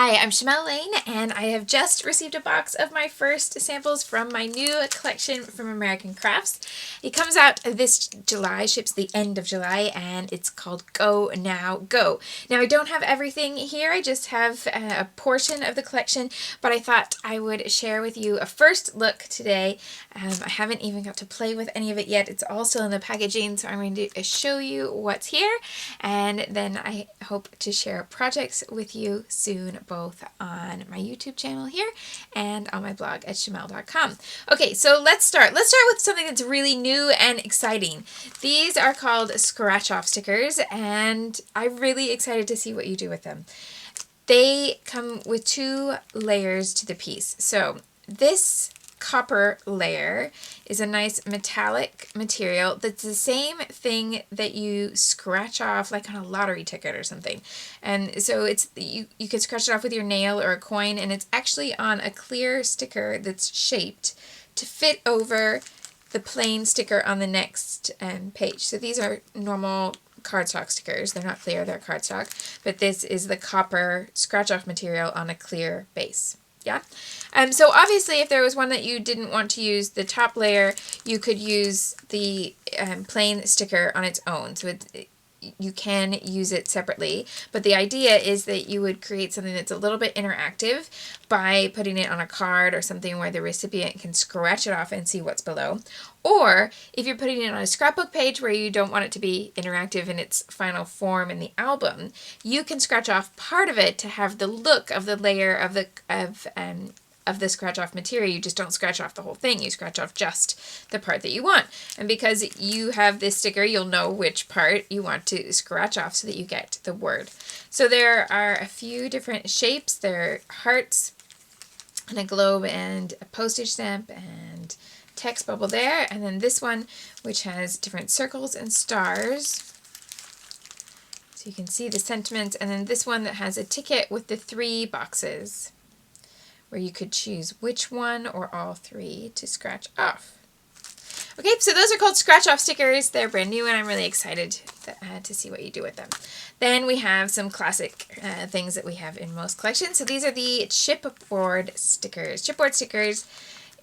Hi, I'm Shimelle Laine, and I have just received a box of my first samples from my new collection from American Crafts. It comes out this July, ships the end of July, and it's called Go Now Go. Now, I don't have everything here, I just have a portion of the collection, but I thought I would share with you a first look today. I haven't even got to play with any of it yet. It's all still in the packaging, so I'm going to show you what's here, and then I hope to share projects with you soon, both on my YouTube channel here and on my blog at shimelle.com. Okay, so let's start. Let's start with something that's really new and exciting. These are called scratch-off stickers, and I'm really excited to see what you do with them. They come with two layers to the piece. So this copper layer is a nice metallic material that's the same thing that you scratch off like on a lottery ticket or something. And so it's you can scratch it off with your nail or a coin, and it's actually on a clear sticker that's shaped to fit over the plain sticker on the next page. So these are normal cardstock stickers. They're not clear, they're cardstock, but this is the copper scratch off material on a clear base. Yeah. So obviously if there was one that you didn't want to use the top layer, you could use the plain sticker on its own. So you can use it separately, but the idea is that you would create something that's a little bit interactive by putting it on a card or something where the recipient can scratch it off and see what's below. Or if you're putting it on a scrapbook page where you don't want it to be interactive in its final form in the album, you can scratch off part of it to have the look of the layer of the scratch off material. You just don't scratch off the whole thing. You scratch off just the part that you want. And because you have this sticker, you'll know which part you want to scratch off so that you get the word. So there are a few different shapes. There are hearts and a globe and a postage stamp and text bubble there. And then this one, which has different circles and stars. So you can see the sentiments. And then this one that has a ticket with the 3 boxes, where you could choose which one or all 3 to scratch off. Okay, so those are called scratch-off stickers. They're brand new, and I'm really excited to see what you do with them. Then we have some classic things that we have in most collections. So these are the chipboard stickers. Chipboard stickers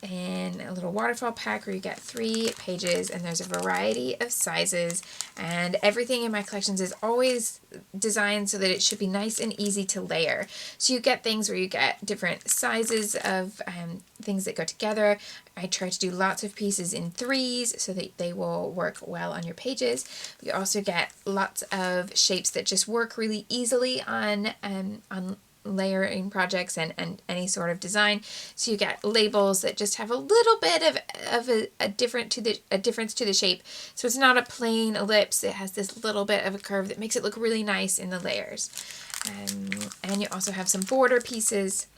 in a little waterfall pack where you get 3 pages, and there's a variety of sizes, and everything in my collections is always designed so that it should be nice and easy to layer. So you get things where you get different sizes of things that go together. I try to do lots of pieces in 3s so that they will work well on your pages. You also get lots of shapes that just work really easily on layering projects and any sort of design. So you get labels that just have a little bit of a difference to the shape. So it's not a plain ellipse. It has this little bit of a curve that makes it look really nice in the layers. And you also have some border pieces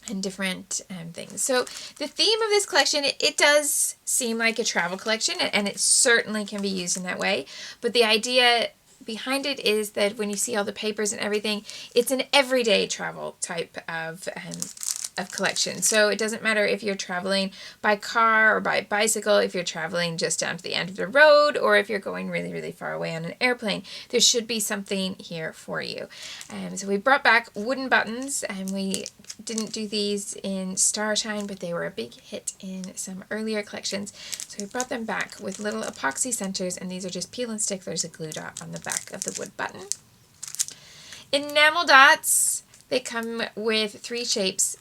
and different things. So the theme of this collection, it does seem like a travel collection, and it certainly can be used in that way. But the idea behind it is that when you see all the papers and everything, it's an everyday travel type of collection. So it doesn't matter if you're traveling by car or by bicycle, if you're traveling just down to the end of the road, or if you're going really, really far away on an airplane. There should be something here for you. So we brought back wooden buttons, and we didn't do these in Starshine, but they were a big hit in some earlier collections. So we brought them back with little epoxy centers, and these are just peel and stick. There's a glue dot on the back of the wood button. Enamel dots. They come with 3 shapes,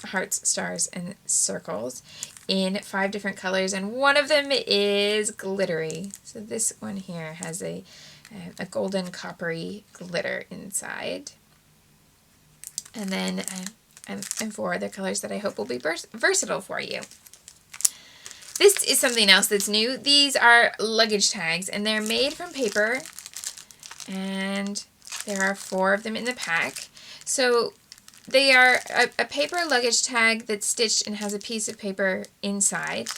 hearts, stars, and circles in 5 different colors, and one of them is glittery. So this one here has a golden coppery glitter inside. And then and 4 other colors that I hope will be versatile for you. This is something else that's new. These are luggage tags, and they're made from paper, and there are 4 of them in the pack. So they are a paper luggage tag that's stitched and has a piece of paper inside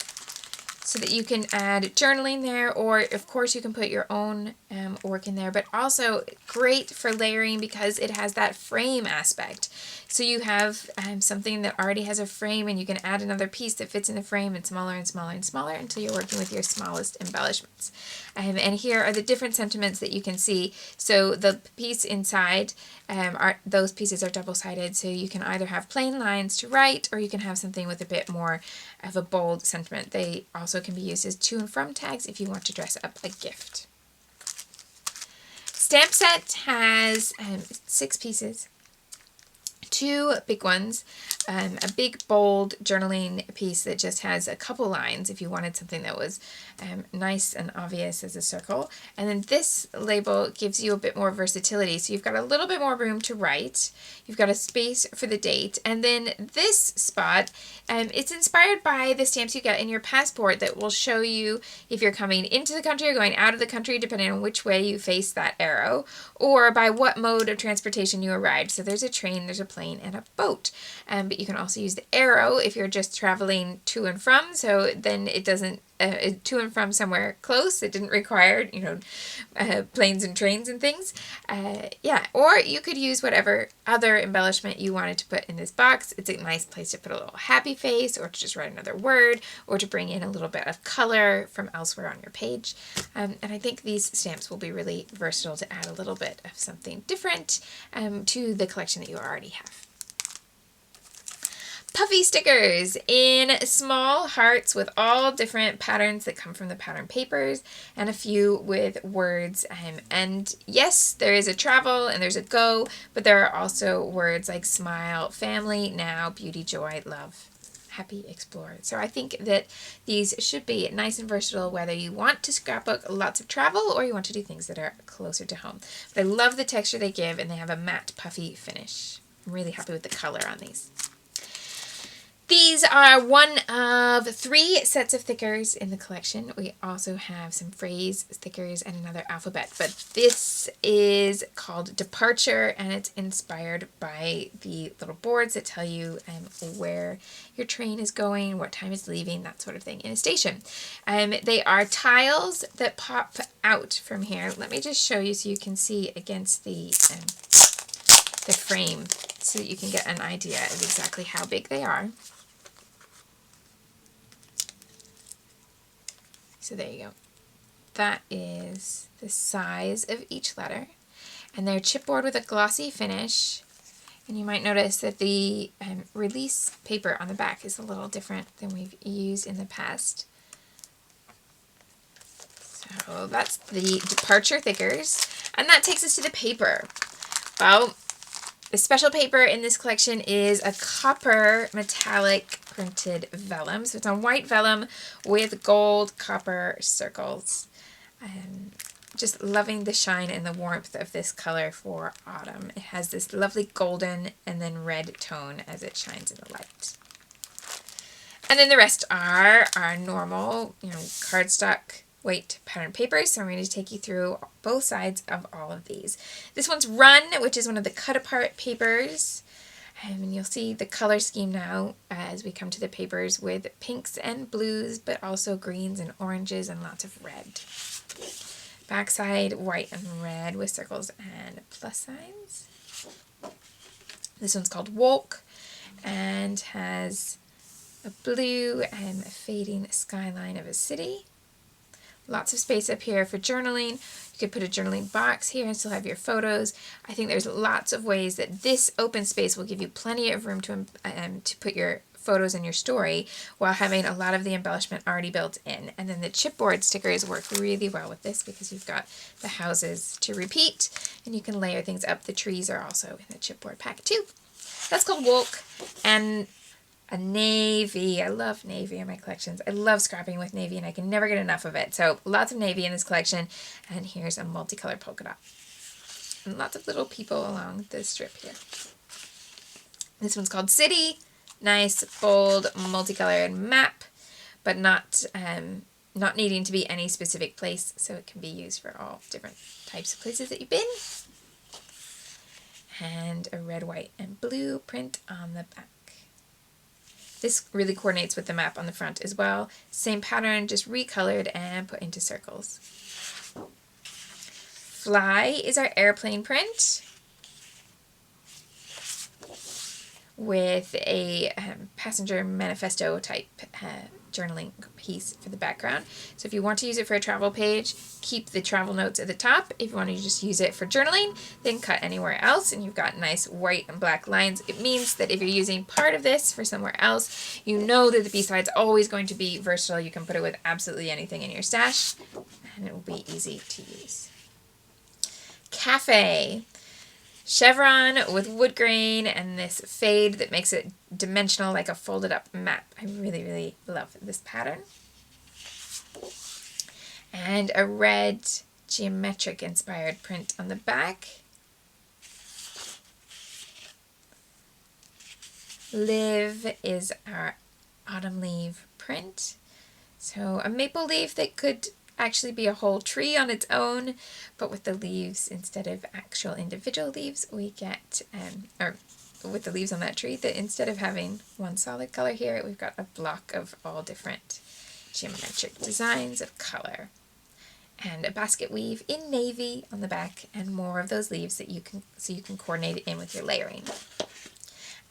so that you can add journaling there, or of course you can put your own work in there, but also great for layering because it has that frame aspect. So you have something that already has a frame, and you can add another piece that fits in the frame, and smaller and smaller and smaller until you're working with your smallest embellishments. And here are the different sentiments that you can see. So the piece inside, those pieces are double-sided, so you can either have plain lines to write, or you can have something with a bit more of a bold sentiment. They also can be used as to and from tags if you want to dress up a gift. Stamp set has 6 pieces, 2 big ones, a big bold journaling piece that just has a couple lines if you wanted something that was nice and obvious as a circle. And then this label gives you a bit more versatility. So you've got a little bit more room to write. You've got a space for the date. And then this spot, it's inspired by the stamps you get in your passport that will show you if you're coming into the country or going out of the country, depending on which way you face that arrow, or by what mode of transportation you arrived. So there's a train, there's a plane, and a boat. But you can also use the arrow if you're just traveling to and from, so then it doesn't to and from somewhere close. It didn't require, planes and trains and things. Or you could use whatever other embellishment you wanted to put in this box. It's a nice place to put a little happy face, or to just write another word, or to bring in a little bit of color from elsewhere on your page. And I think these stamps will be really versatile to add a little bit of something different to the collection that you already have. Puffy stickers in small hearts with all different patterns that come from the pattern papers, and a few with words. And yes, there is a travel and there's a go, but there are also words like smile, family, now, beauty, joy, love, happy, explore. So I think that these should be nice and versatile whether you want to scrapbook lots of travel or you want to do things that are closer to home. But I love the texture they give, and they have a matte puffy finish. I'm really happy with the color on these. These are one of 3 sets of stickers in the collection. We also have some phrase stickers and another alphabet, but this is called Departure, and it's inspired by the little boards that tell you where your train is going, what time it's leaving, that sort of thing in a station. They are tiles that pop out from here. Let me just show you so you can see against the frame so that you can get an idea of exactly how big they are. So there you go. That is the size of each letter. And they're chipboard with a glossy finish. And you might notice that the release paper on the back is a little different than we've used in the past. So that's the Departure stickers. And that takes us to the paper. Well, the special paper in this collection is a copper metallic printed vellum. So it's on white vellum with gold copper circles. Just loving the shine and the warmth of this color for autumn. It has this lovely golden and then red tone as it shines in the light. And then the rest are our normal, cardstock weight pattern papers. So I'm going to take you through both sides of all of these. This one's Run, which is one of the cut apart papers. And you'll see the color scheme now as we come to the papers with pinks and blues, but also greens and oranges and lots of red. Backside, white and red with circles and plus signs. This one's called Walk and has a blue and a fading skyline of a city. Lots of space up here for journaling. You could put a journaling box here and still have your photos. I think there's lots of ways that this open space will give you plenty of room to put your photos and your story while having a lot of the embellishment already built in. And then the chipboard stickers work really well with this because you've got the houses to repeat and you can layer things up. The trees are also in the chipboard pack too. That's called Walk. And a navy. I love navy in my collections. I love scrapping with navy and I can never get enough of it. So lots of navy in this collection. And here's a multicolored polka dot. And lots of little people along the strip here. This one's called City. Nice, bold, multicolored map, but not needing to be any specific place. So it can be used for all different types of places that you've been. And a red, white, and blue print on the back. This really coordinates with the map on the front as well. Same pattern, just recolored and put into circles. Fly is our airplane print with a passenger manifesto type journaling piece for the background. So if you want to use it for a travel page, keep the travel notes at the top. If you want to just use it for journaling, then cut anywhere else, and you've got nice white and black lines. It means that if you're using part of this for somewhere else, you know that the B-side's always going to be versatile. You can put it with absolutely anything in your stash, and it will be easy to use. Cafe. Chevron with wood grain and this fade that makes it dimensional like a folded up map. I really, really love this pattern. And a red geometric inspired print on the back. Live is our autumn leaf print. So a maple leaf that could actually be a whole tree on its own, but with the leaves, instead of actual individual leaves, we get, or with the leaves on that tree, that instead of having one solid color here, we've got a block of all different geometric designs of color. And a basket weave in navy on the back, and more of those leaves that you can, so you can coordinate it in with your layering.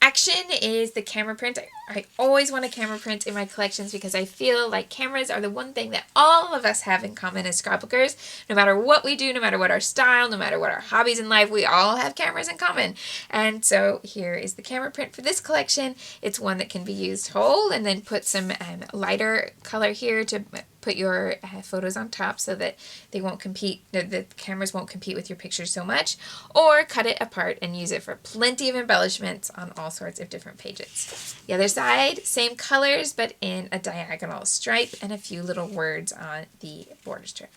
Action is the camera print. I always want a camera print in my collections because I feel like cameras are the one thing that all of us have in common as scrapbookers. No matter what we do, no matter what our style, no matter what our hobbies in life, we all have cameras in common. And so here is the camera print for this collection. It's one that can be used whole, and then put some lighter color here to put your photos on top so that they won't compete, the cameras won't compete with your pictures so much, or cut it apart and use it for plenty of embellishments on all sorts of different pages. The other side, same colors, but in a diagonal stripe and a few little words on the border strip.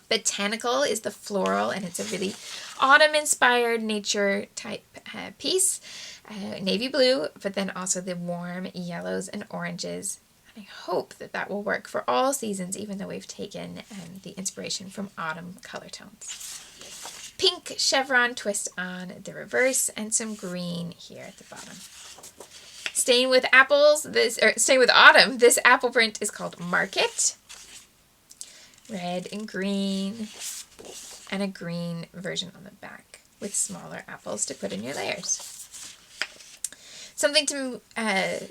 Botanical is the floral, and it's a really autumn-inspired nature type piece. Navy blue, but then also the warm yellows and oranges. I hope that that will work for all seasons, even though we've taken the inspiration from autumn color tones. Pink chevron twist on the reverse, and some green here at the bottom. Staying with apples, staying with autumn, this apple print is called Market. Red and green, and a green version on the back with smaller apples to put in your layers. Something to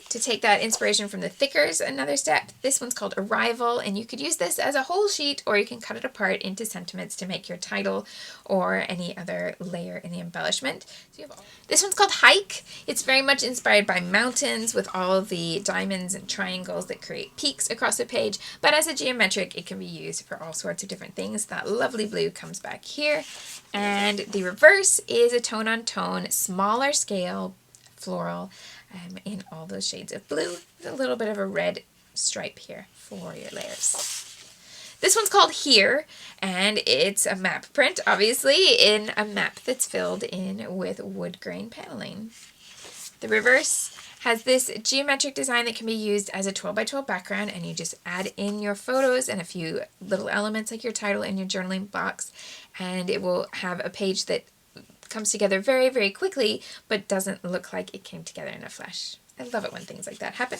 take that inspiration from the thickers another step. This one's called Arrival, and you could use this as a whole sheet, or you can cut it apart into sentiments to make your title or any other layer in the embellishment. So this one's called Hike. It's very much inspired by mountains with all of the diamonds and triangles that create peaks across the page, but as a geometric, it can be used for all sorts of different things. That lovely blue comes back here, and the reverse is a tone-on-tone, smaller scale floral in all those shades of blue with a little bit of a red stripe here for your layers. This one's called Here, and it's a map print, obviously, in a map that's filled in with wood grain paneling. The reverse has this geometric design that can be used as a 12 by 12 background, and you just add in your photos and a few little elements like your title in your journaling box, and it will have a page that comes together very, very quickly, but doesn't look like it came together in a flash. I love it when things like that happen.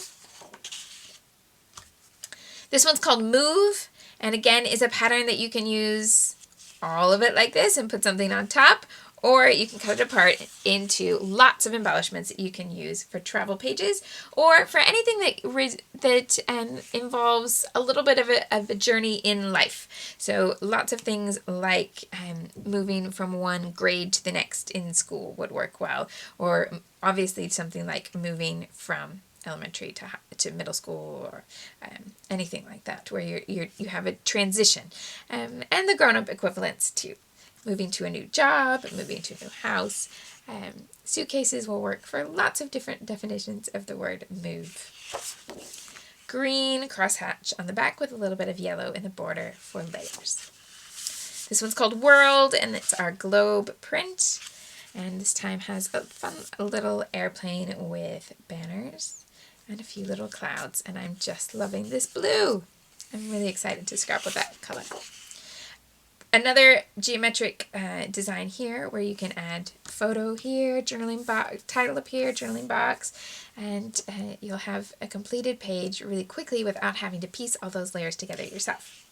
This one's called Move, and again is a pattern that you can use all of it like this and put something on top, or you can cut it apart into lots of embellishments that you can use for travel pages, or for anything that involves a little bit of a journey in life. So lots of things like moving from one grade to the next in school would work well, or obviously something like moving from elementary to middle school, or anything like that, where you have a transition, and the grown-up equivalents too. Moving to a new job, moving to a new house. Suitcases will work for lots of different definitions of the word move. Green crosshatch on the back with a little bit of yellow in the border for layers. This one's called World, and it's our globe print. And this time has a fun little airplane with banners and a few little clouds. And I'm just loving this blue. I'm really excited to scrap with that color. Another geometric design here where you can add photo here, journaling box, title up here, journaling box, and you'll have a completed page really quickly without having to piece all those layers together yourself.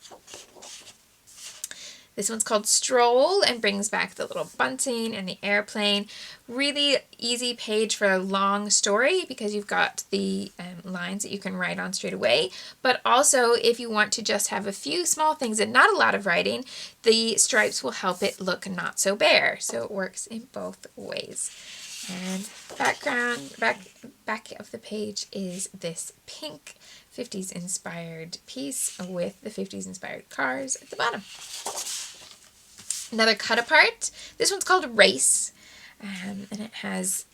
This one's called Stroll and brings back the little bunting and the airplane. Really easy page for a long story because you've got the lines that you can write on straight away. But also, if you want to just have a few small things and not a lot of writing, the stripes will help it look not so bare. So it works in both ways. And back of the page is this pink 50s inspired piece with the 50s inspired cars at the bottom. Another cut apart. This one's called Race, and it has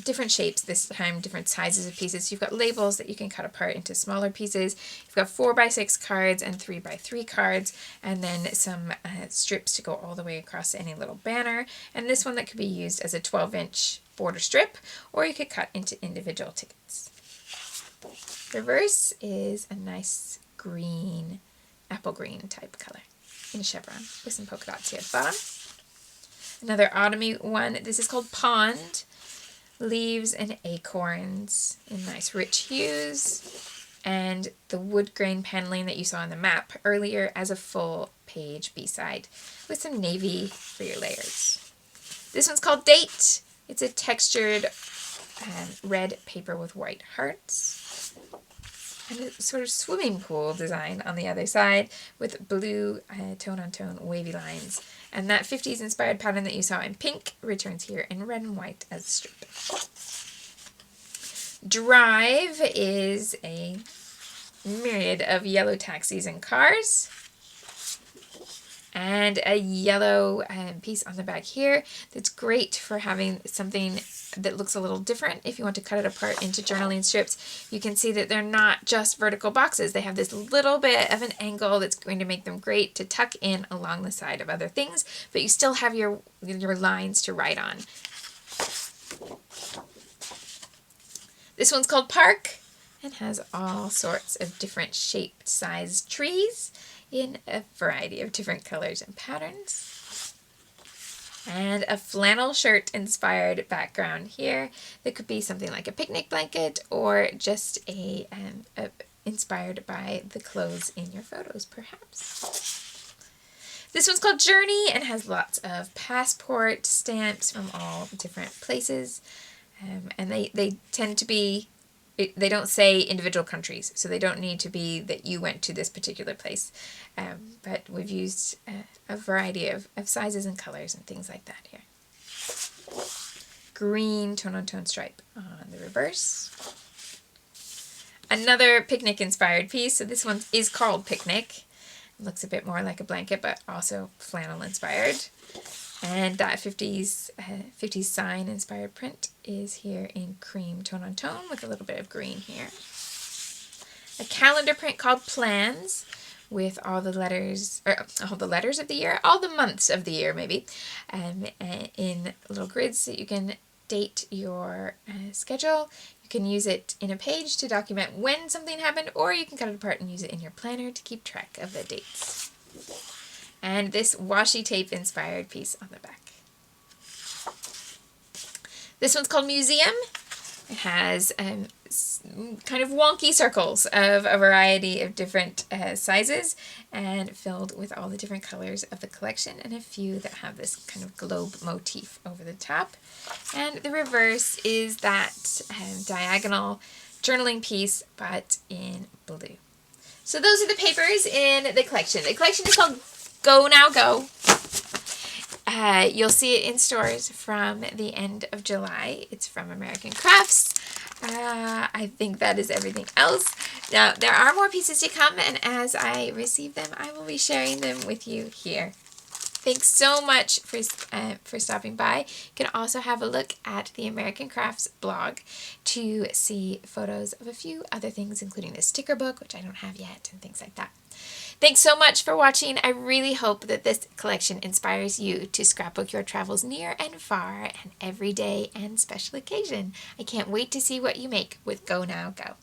different shapes this time, different sizes of pieces. You've got labels that you can cut apart into smaller pieces. You've got 4x6 cards and 3x3 cards, and then some strips to go all the way across any little banner. And this one that could be used as a 12-inch border strip, or you could cut into individual tickets. Reverse is a nice green, apple green type color in a chevron with some polka dots here at the bottom. Another autumny one. This is called Pond. Leaves and acorns in nice rich hues. And the wood grain paneling that you saw on the map earlier as a full page B-side with some navy for your layers. This one's called Date. It's a textured red paper with white hearts. And a sort of swimming pool design on the other side with blue tone-on-tone wavy lines. And that 50s inspired pattern that you saw in pink returns here in red and white as a strip. Drive is a myriad of yellow taxis and cars. And a yellow piece on the back here that's great for having something that looks a little different. If you want to cut it apart into journaling strips, you can see that they're not just vertical boxes. They have this little bit of an angle that's going to make them great to tuck in along the side of other things, but you still have your lines to write on. This one's called Park and has all sorts of different shaped sized trees in a variety of different colors and patterns. And a flannel shirt inspired background here that could be something like a picnic blanket or just inspired by the clothes in your photos perhaps. This one's called Journey and has lots of passport stamps from all different places. And they tend to be, they don't say individual countries, so they don't need to be that you went to this particular place. But we've used a variety of sizes and colors and things like that here. Green tone-on-tone stripe on the reverse. Another picnic-inspired piece. So this one is called Picnic. It looks a bit more like a blanket, but also flannel-inspired. And that 50s sign inspired print is here in cream tone-on-tone with a little bit of green here. A calendar print called Plans with all the letters of the year, all the months of the year maybe, in little grids so you can date your schedule. You can use it in a page to document when something happened, or you can cut it apart and use it in your planner to keep track of the dates. And this washi tape inspired piece on the back. This one's called Museum. It has kind of wonky circles of a variety of different sizes and filled with all the different colors of the collection and a few that have this kind of globe motif over the top. And the reverse is that diagonal journaling piece but in blue. So those are the papers in the collection. The collection is called Go Now Go. You'll see it in stores from the end of July. It's from American Crafts. I think that is everything else. Now, there are more pieces to come, and as I receive them, I will be sharing them with you here. Thanks so much for stopping by. You can also have a look at the American Crafts blog to see photos of a few other things, including this sticker book, which I don't have yet, and things like that. Thanks so much for watching. I really hope that this collection inspires you to scrapbook your travels near and far and every day and special occasion. I can't wait to see what you make with Go Now Go.